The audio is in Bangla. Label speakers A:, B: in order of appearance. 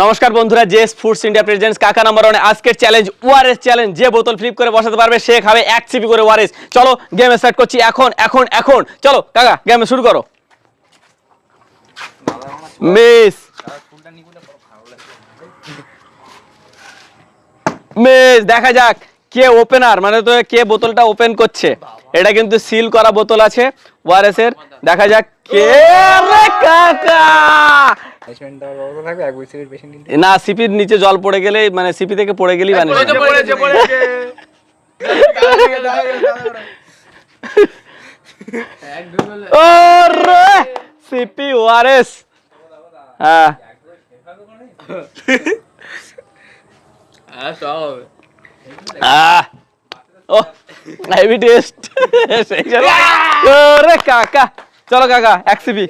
A: নমস্কার বন্ধুরা, জেস ফুডস ইন্ডিয়া প্রেজেন্টস কাকা নাম্বার 1 আজকের চ্যালেঞ্জ ওআরএস চ্যালেঞ্জ। যে বোতল ফ্লিপ করে বসাতে পারবে সে খাবে 1 সিপি করে ওআরএস। চলো গেম স্টার্ট করছি এখন এখন এখন। চলো কাকা গেম শুরু করো। মিস মিস দেখা যাক কে ওপেনার, মানে তো কে বোতলটা ওপেন করছে। এটা কিন্তু সিল করা বোতল আছে ওআরএস এর। দেখা যাক কে। রে কাকা না, সিপির নিচে জল পড়ে গেলে, মানে সিপি থেকে পড়ে গেলেই মানে সিপি ওআরএস। হ্যাঁ ও হেভি টেস্ট। রে কাকা চলো কাকা 1 সিপি।